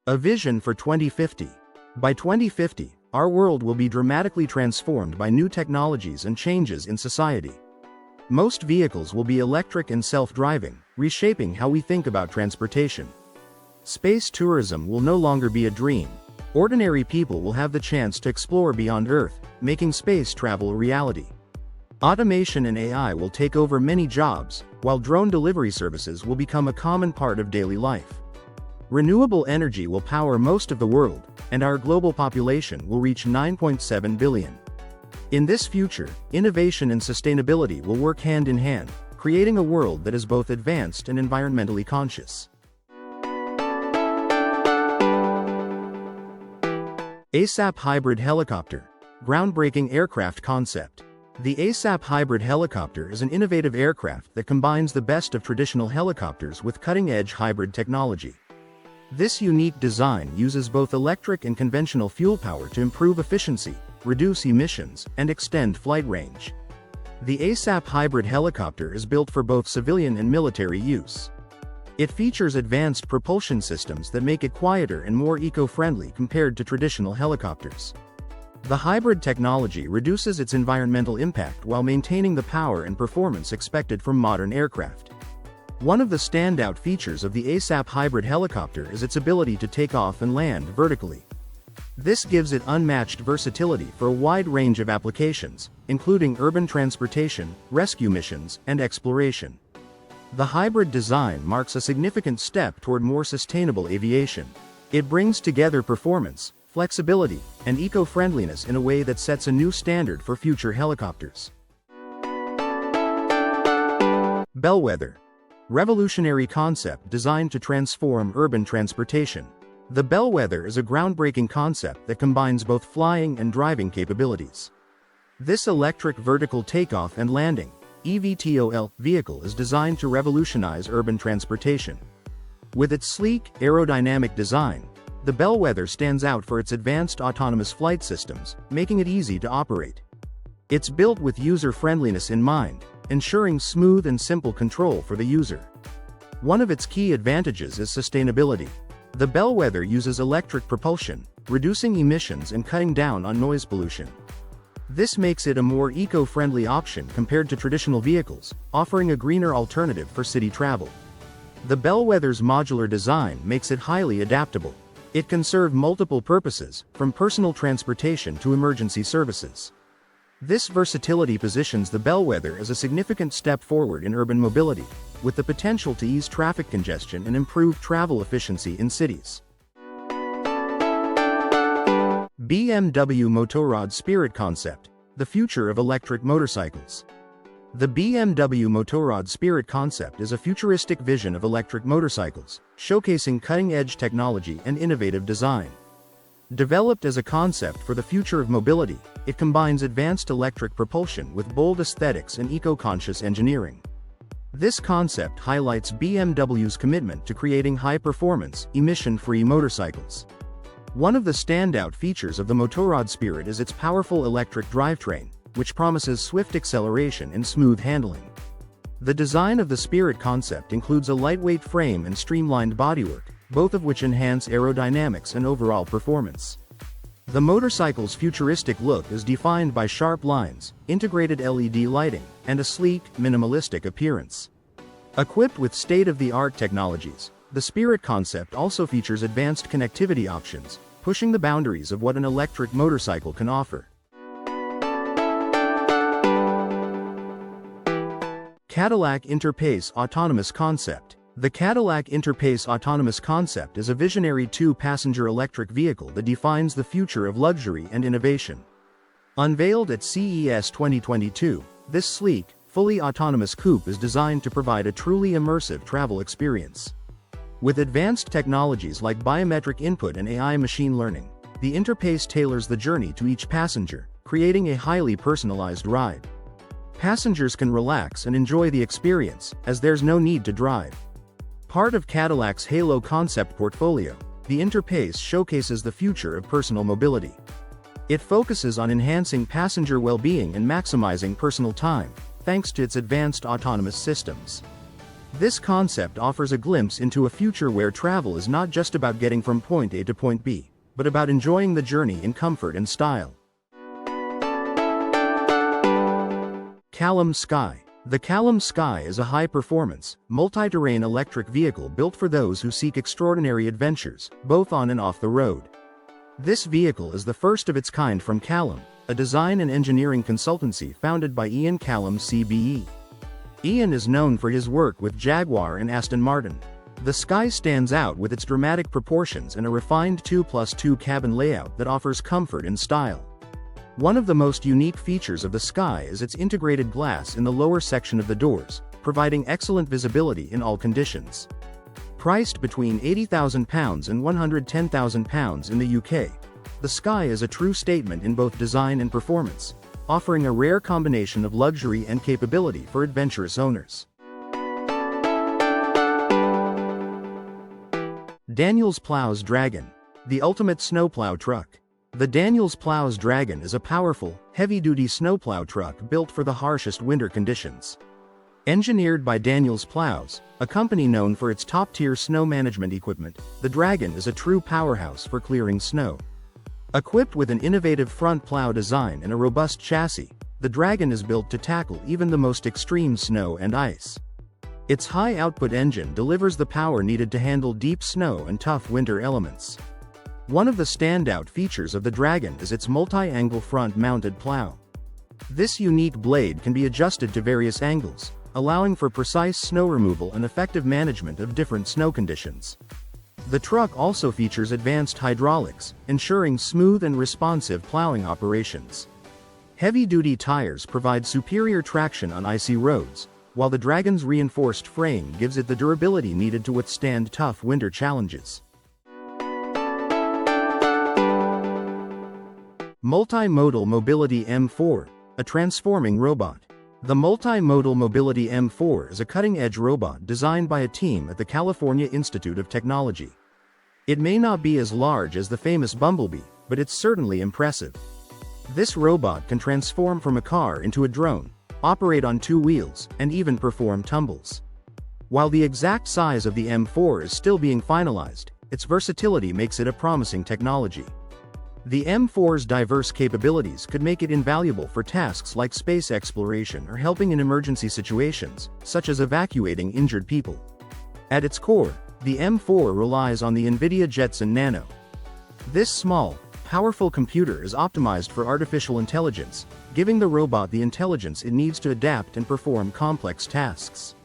A vision for 2050. By 2050, our world will be dramatically transformed by new technologies and changes in society. Most vehicles will be electric and self-driving, reshaping how we think about transportation. Space tourism will no longer be a dream. Ordinary people will have the chance to explore beyond Earth, making space travel a reality. Automation and AI will take over many jobs, while drone delivery services will become a common part of daily life. Renewable energy will power most of the world, and our global population will reach 9.7 billion. In this future, innovation and sustainability will work hand in hand, creating a world that is both advanced and environmentally conscious. ASAP Hybrid Helicopter. Groundbreaking aircraft concept. The ASAP Hybrid Helicopter is an innovative aircraft that combines the best of traditional helicopters with cutting-edge hybrid technology. This unique design uses both electric and conventional fuel power to improve efficiency, reduce emissions, and extend flight range. The ASAP Hybrid Helicopter is built for both civilian and military use. It features advanced propulsion systems that make it quieter and more eco-friendly compared to traditional helicopters. The hybrid technology reduces its environmental impact while maintaining the power and performance expected from modern aircraft. One of the standout features of the ASAP Hybrid Helicopter is its ability to take off and land vertically. This gives it unmatched versatility for a wide range of applications, including urban transportation, rescue missions, and exploration. The hybrid design marks a significant step toward more sustainable aviation. It brings together performance, flexibility, and eco-friendliness in a way that sets a new standard for future helicopters. Bellwether. Revolutionary concept designed to transform urban transportation. The Bellwether is a groundbreaking concept that combines both flying and driving capabilities. This electric vertical takeoff and landing (eVTOL) vehicle is designed to revolutionize urban transportation. With its sleek, aerodynamic design, the Bellwether stands out for its advanced autonomous flight systems, making it easy to operate. It's built with user-friendliness in mind, ensuring smooth and simple control for the user. One of its key advantages is sustainability. The Bellwether uses electric propulsion, reducing emissions and cutting down on noise pollution. This makes it a more eco-friendly option compared to traditional vehicles, offering a greener alternative for city travel. The Bellwether's modular design makes it highly adaptable. It can serve multiple purposes, from personal transportation to emergency services. This versatility positions the Bellwether as a significant step forward in urban mobility, with the potential to ease traffic congestion and improve travel efficiency in cities. BMW Motorrad Spirit concept. The future of electric motorcycles. The BMW Motorrad Spirit concept is a futuristic vision of electric motorcycles, showcasing cutting-edge technology and innovative design. Developed as a concept for the future of mobility, it combines advanced electric propulsion with bold aesthetics and eco-conscious engineering. This concept highlights BMW's commitment to creating high-performance, emission-free motorcycles. One of the standout features of the Motorrad Spirit is its powerful electric drivetrain, which promises swift acceleration and smooth handling. The design of the Spirit concept includes a lightweight frame and streamlined bodywork, both of which enhance aerodynamics and overall performance. The motorcycle's futuristic look is defined by sharp lines, integrated LED lighting, and a sleek, minimalistic appearance. Equipped with state-of-the-art technologies, the Spirit concept also features advanced connectivity options, pushing the boundaries of what an electric motorcycle can offer. Cadillac Interpace Autonomous Concept. The Cadillac Interpace Autonomous Concept is a visionary two-passenger electric vehicle that defines the future of luxury and innovation. Unveiled at CES 2022, this sleek, fully autonomous coupe is designed to provide a truly immersive travel experience. With advanced technologies like biometric input and AI machine learning, the Interpace tailors the journey to each passenger, creating a highly personalized ride. Passengers can relax and enjoy the experience, as there's no need to drive. Part of Cadillac's Halo concept portfolio, the Interpace showcases the future of personal mobility. It focuses on enhancing passenger well-being and maximizing personal time, thanks to its advanced autonomous systems. This concept offers a glimpse into a future where travel is not just about getting from point A to point B, but about enjoying the journey in comfort and style. Callum Skye. The Callum Skye is a high-performance, multi-terrain electric vehicle built for those who seek extraordinary adventures, both on and off the road. This vehicle is the first of its kind from Callum, a design and engineering consultancy founded by Ian Callum CBE. Ian is known for his work with Jaguar and Aston Martin. The Skye stands out with its dramatic proportions and a refined 2+2 cabin layout that offers comfort and style. One of the most unique features of the Skye is its integrated glass in the lower section of the doors, providing excellent visibility in all conditions. Priced between £80,000 and £110,000 in the UK, the Skye is a true statement in both design and performance, offering a rare combination of luxury and capability for adventurous owners. Daniels Plows Dragon, the ultimate snowplow truck. The Daniels Plows Dragon is a powerful, heavy-duty snowplow truck built for the harshest winter conditions. Engineered by Daniels Plows, a company known for its top-tier snow management equipment, the Dragon is a true powerhouse for clearing snow. Equipped with an innovative front plow design and a robust chassis, the Dragon is built to tackle even the most extreme snow and ice. Its high-output engine delivers the power needed to handle deep snow and tough winter elements. One of the standout features of the Dragon is its multi-angle front-mounted plow. This unique blade can be adjusted to various angles, allowing for precise snow removal and effective management of different snow conditions. The truck also features advanced hydraulics, ensuring smooth and responsive plowing operations. Heavy-duty tires provide superior traction on icy roads, while the Dragon's reinforced frame gives it the durability needed to withstand tough winter challenges. Multi-Modal Mobility M4, a transforming robot. The Multi-Modal Mobility M4 is a cutting-edge robot designed by a team at the California Institute of Technology. It may not be as large as the famous Bumblebee, but it's certainly impressive. This robot can transform from a car into a drone, operate on two wheels, and even perform tumbles. While the exact size of the M4 is still being finalized, its versatility makes it a promising technology. The M4's diverse capabilities could make it invaluable for tasks like space exploration or helping in emergency situations, such as evacuating injured people. At its core, the M4 relies on the NVIDIA Jetson Nano. This small, powerful computer is optimized for artificial intelligence, giving the robot the intelligence it needs to adapt and perform complex tasks.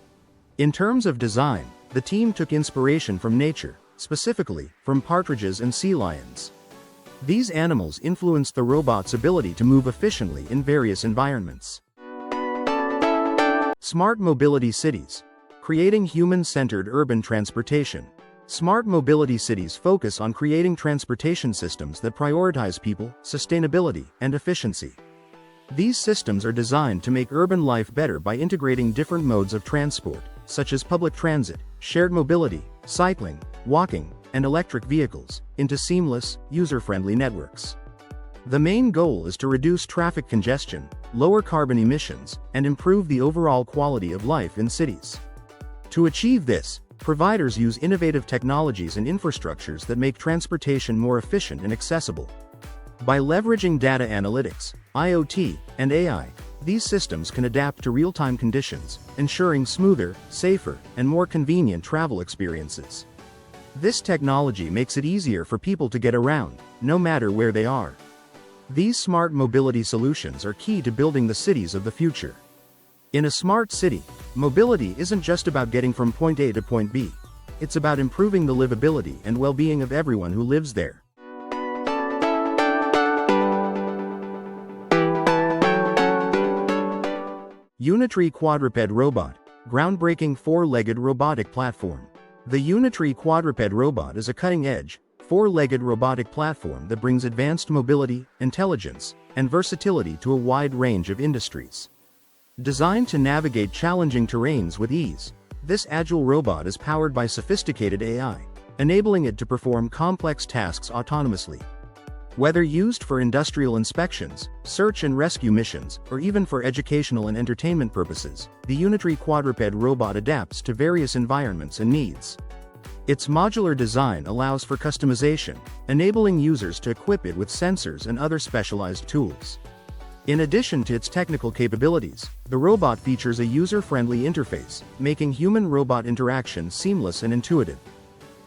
In terms of design, the team took inspiration from nature, specifically from partridges and sea lions. These animals influenced the robot's ability to move efficiently in various environments. Smart Mobility Cities. Creating human-centered urban transportation. Smart mobility cities focus on creating transportation systems that prioritize people, sustainability, and efficiency. These systems are designed to make urban life better by integrating different modes of transport, such as public transit, shared mobility, cycling, walking, and electric vehicles, into seamless, user-friendly networks. The main goal is to reduce traffic congestion, lower carbon emissions, and improve the overall quality of life in cities. To achieve this, providers use innovative technologies and infrastructures that make transportation more efficient and accessible. By leveraging data analytics, IoT, and AI, these systems can adapt to real-time conditions, ensuring smoother, safer, and more convenient travel experiences. This technology makes it easier for people to get around, no matter where they are. These smart mobility solutions are key to building the cities of the future. In a smart city, mobility isn't just about getting from point A to point B. It's about improving the livability and well-being of everyone who lives there. Unitree Quadruped Robot, groundbreaking four-legged robotic platform. The Unitree Quadruped robot is a cutting-edge, four-legged robotic platform that brings advanced mobility, intelligence, and versatility to a wide range of industries. Designed to navigate challenging terrains with ease, this agile robot is powered by sophisticated AI, enabling it to perform complex tasks autonomously. Whether used for industrial inspections, search and rescue missions, or even for educational and entertainment purposes, the Unitree Quadruped robot adapts to various environments and needs. Its modular design allows for customization, enabling users to equip it with sensors and other specialized tools. In addition to its technical capabilities, the robot features a user-friendly interface, making human-robot interaction seamless and intuitive.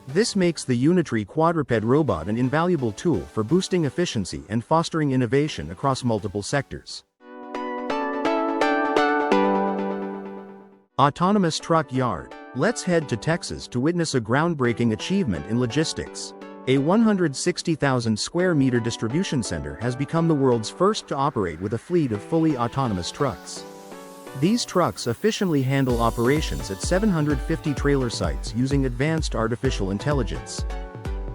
This makes the Unitree Quadruped robot an invaluable tool for boosting efficiency and fostering innovation across multiple sectors. Autonomous Truck Yard. Let's head to Texas to witness a groundbreaking achievement in logistics. A 160,000 square meter distribution center has become the world's first to operate with a fleet of fully autonomous trucks. These trucks efficiently handle operations at 750 trailer sites using advanced artificial intelligence.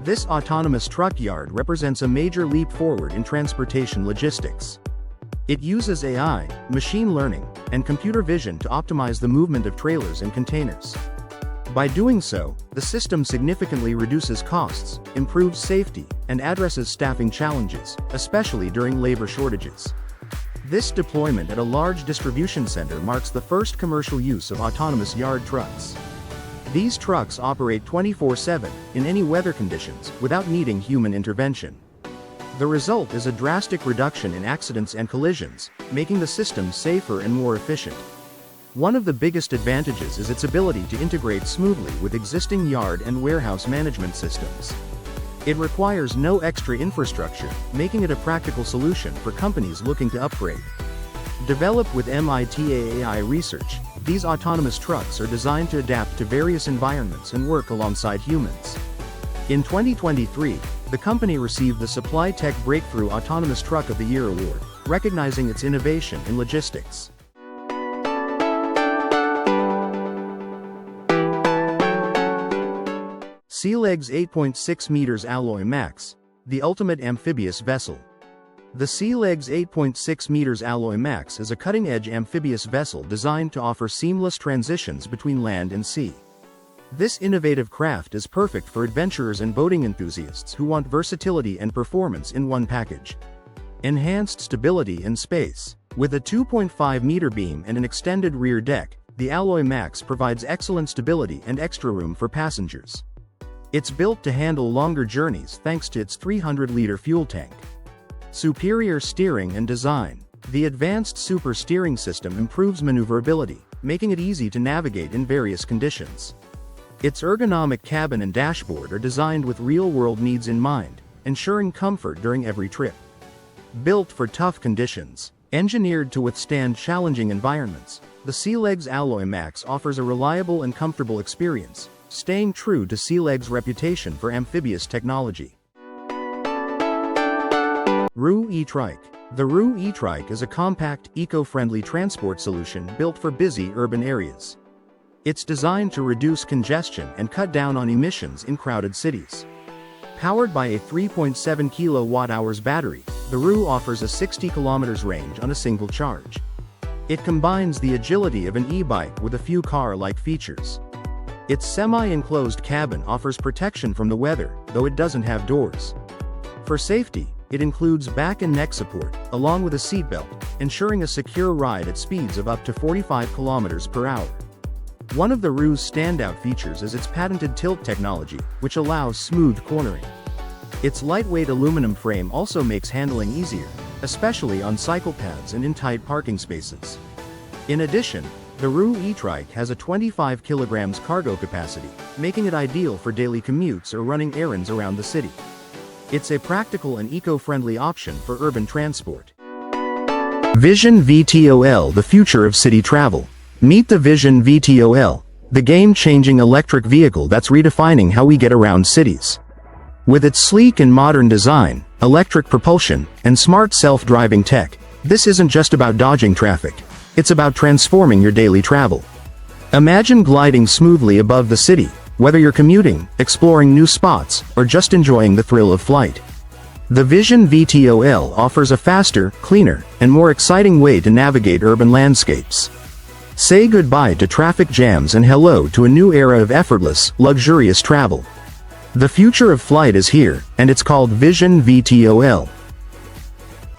This autonomous truck yard represents a major leap forward in transportation logistics. It uses AI, machine learning, and computer vision to optimize the movement of trailers and containers. By doing so, the system significantly reduces costs, improves safety, and addresses staffing challenges, especially during labor shortages. This deployment at a large distribution center marks the first commercial use of autonomous yard trucks. These trucks operate 24/7, in any weather conditions, without needing human intervention. The result is a drastic reduction in accidents and collisions, making the system safer and more efficient. One of the biggest advantages is its ability to integrate smoothly with existing yard and warehouse management systems. It requires no extra infrastructure, making it a practical solution for companies looking to upgrade. Developed with MIT AI research, these autonomous trucks are designed to adapt to various environments and work alongside humans. In 2023, the company received the Supply Tech Breakthrough Autonomous Truck of the Year award, recognizing its innovation in logistics. SeaLegs 8.6 meters Alloy Max, the ultimate amphibious vessel. The SeaLegs 8.6 meters Alloy Max is a cutting-edge amphibious vessel designed to offer seamless transitions between land and sea. This innovative craft is perfect for adventurers and boating enthusiasts who want versatility and performance in one package. Enhanced stability and space. With a 2.5-meter beam and an extended rear deck, the Alloy Max provides excellent stability and extra room for passengers. It's built to handle longer journeys thanks to its 300-liter fuel tank. Superior steering and design. The advanced Super Steering System improves maneuverability, making it easy to navigate in various conditions. Its ergonomic cabin and dashboard are designed with real-world needs in mind, ensuring comfort during every trip. Built for tough conditions. Engineered to withstand challenging environments, the SeaLegs Alloy Max offers a reliable and comfortable experience, staying true to SeaLegs' reputation for amphibious technology. ROO e-Trike. The ROO e-Trike is a compact, eco-friendly transport solution built for busy urban areas. It's designed to reduce congestion and cut down on emissions in crowded cities. Powered by a 3.7 kWh battery, the ROO offers a 60 km range on a single charge. It combines the agility of an e-bike with a few car-like features. Its semi-enclosed cabin offers protection from the weather, though it doesn't have doors. For safety, it includes back and neck support, along with a seatbelt, ensuring a secure ride at speeds of up to 45 km per hour. One of the ROO's standout features is its patented tilt technology, which allows smooth cornering. Its lightweight aluminum frame also makes handling easier, especially on cycle paths and in tight parking spaces. In addition, the ROO e-Trike has a 25 kg cargo capacity, making it ideal for daily commutes or running errands around the city. It's a practical and eco-friendly option for urban transport. Vision VTOL, the future of city travel. Meet the Vision VTOL, the game-changing electric vehicle that's redefining how we get around cities. With its sleek and modern design, electric propulsion, and smart self-driving tech, this isn't just about dodging traffic. It's about transforming your daily travel. Imagine gliding smoothly above the city, whether you're commuting, exploring new spots, or just enjoying the thrill of flight. The Vision VTOL offers a faster, cleaner, and more exciting way to navigate urban landscapes. Say goodbye to traffic jams and hello to a new era of effortless, luxurious travel. The future of flight is here, and it's called Vision VTOL.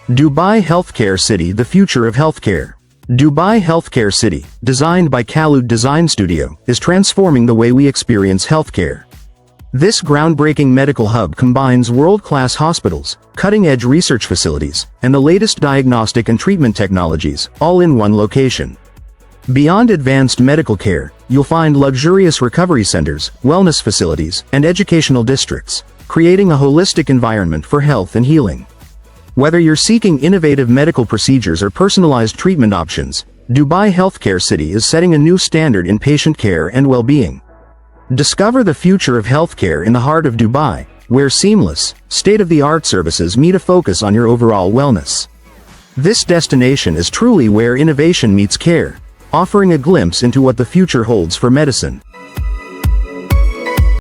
Dubai Healthcare City, the future of healthcare. Dubai Healthcare City, designed by Callum Design Studio, is transforming the way we experience healthcare. This groundbreaking medical hub combines world-class hospitals, cutting-edge research facilities, and the latest diagnostic and treatment technologies, all in one location. Beyond advanced medical care, you'll find luxurious recovery centers, wellness facilities, and educational districts, creating a holistic environment for health and healing. Whether you're seeking innovative medical procedures or personalized treatment options, Dubai Healthcare City is setting a new standard in patient care and well-being. Discover the future of healthcare in the heart of Dubai, where seamless, state-of-the-art services meet a focus on your overall wellness. This destination is truly where innovation meets care, offering a glimpse into what the future holds for medicine.